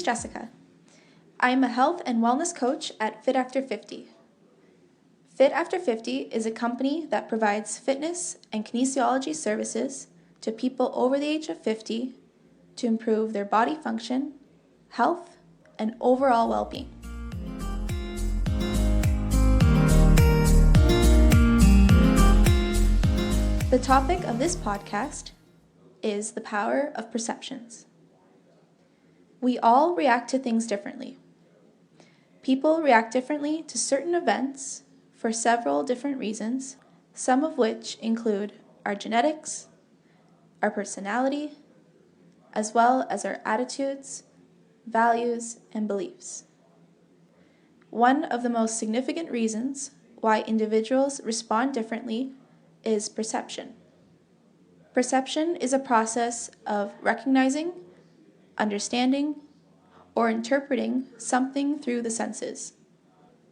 Jessica. I am a health and wellness coach at Fit After 50. Fit After 50 is a company that provides fitness and kinesiology services to people over the age of 50 to improve their body function, health, and overall well-being. The topic of this podcast is the power of perceptions. We all react to things differently. People react differently to certain events for several different reasons, some of which include our genetics, our personality, as well as our attitudes, values, and beliefs. One of the most significant reasons why individuals respond differently is perception. Perception is a process of recognizing, understanding, or interpreting something through the senses.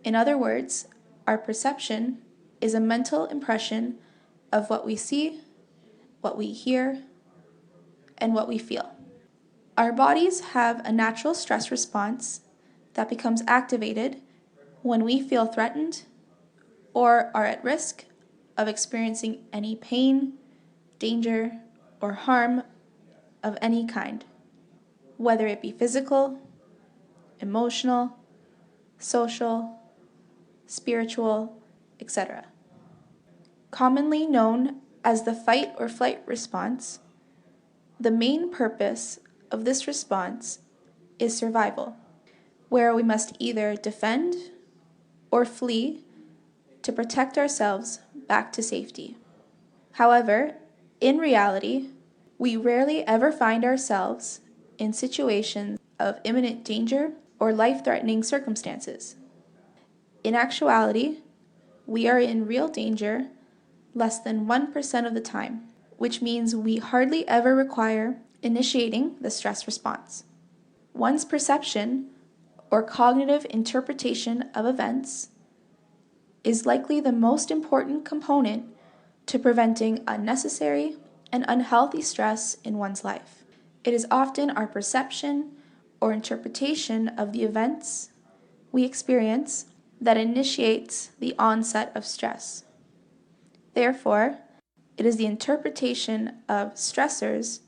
In other words, our perception is a mental impression of what we see, what we hear, and what we feel. Our bodies have a natural stress response that becomes activated when we feel threatened or are at risk of experiencing any pain, danger, or harm of any kind, whether it be physical, emotional, social, spiritual, etc. Commonly known as the fight or flight response, the main purpose of this response is survival, where we must either defend or flee to protect ourselves back to safety. However, in reality, we rarely ever find ourselves in situations of imminent danger or life-threatening circumstances. In actuality, we are in real danger less than 1% of the time, which means we hardly ever require initiating the stress response. One's perception or cognitive interpretation of events is likely the most important component to preventing unnecessary and unhealthy stress in one's life. It is often our perception or interpretation of the events we experience that initiates the onset of stress. Therefore, it is the interpretation of stressors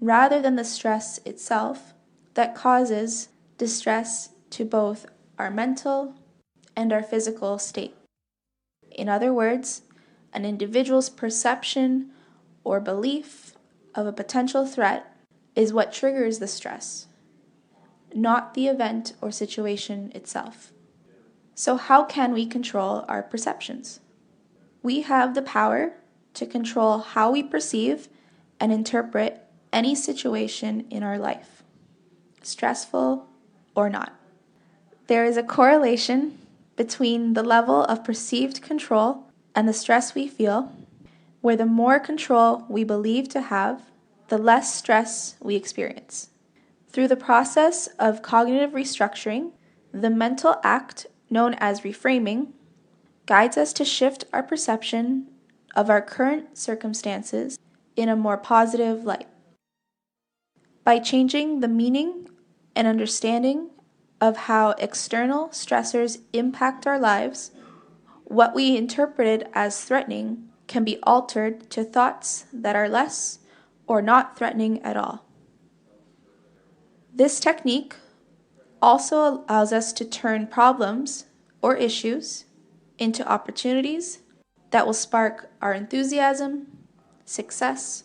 rather than the stress itself that causes distress to both our mental and our physical state. In other words, an individual's perception or belief of a potential threat is what triggers the stress, not the event or situation itself. So how can we control our perceptions? We have the power to control how we perceive and interpret any situation in our life, stressful or not. There is a correlation between the level of perceived control and the stress we feel, where the more control we believe to have, the less stress we experience. Through the process of cognitive restructuring, the mental act known as reframing guides us to shift our perception of our current circumstances in a more positive light. By changing the meaning and understanding of how external stressors impact our lives, what we interpreted as threatening can be altered to thoughts that are less or not threatening at all. This technique also allows us to turn problems or issues into opportunities that will spark our enthusiasm, success,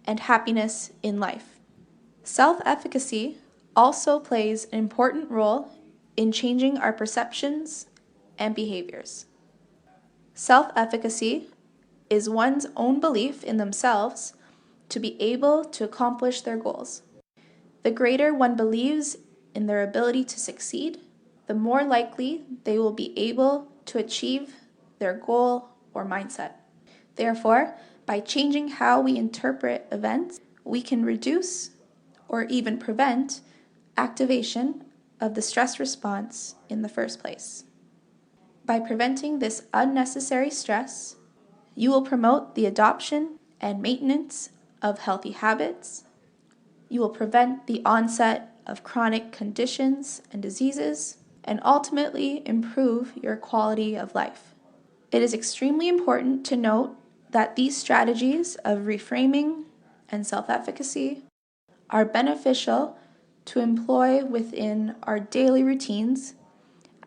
and happiness in life. Self-efficacy also plays an important role in changing our perceptions and behaviors. Self-efficacy is one's own belief in themselves to be able to accomplish their goals. The greater one believes in their ability to succeed, the more likely they will be able to achieve their goal or mindset. Therefore, by changing how we interpret events, we can reduce or even prevent activation of the stress response in the first place. By preventing this unnecessary stress, you will promote the adoption and maintenance of healthy habits. You will prevent the onset of chronic conditions and diseases, and ultimately improve your quality of life. It is extremely important to note that these strategies of reframing and self-efficacy are beneficial to employ within our daily routines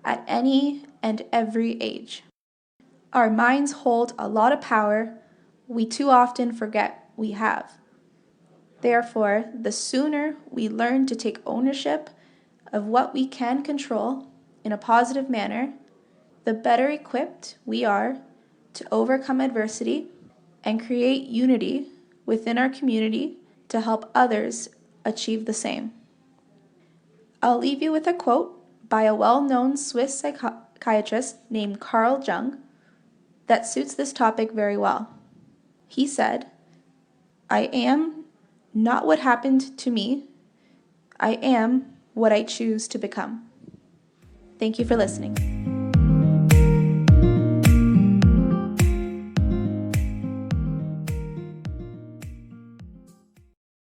at any and every age. Our minds hold a lot of power we too often forget we have. Therefore, the sooner we learn to take ownership of what we can control in a positive manner, the better equipped we are to overcome adversity and create unity within our community to help others achieve the same. I'll leave you with a quote by a well-known Swiss psychiatrist named Carl Jung that suits this topic very well. He said, "I am not what happened to me. I am what I choose to become." Thank you for listening.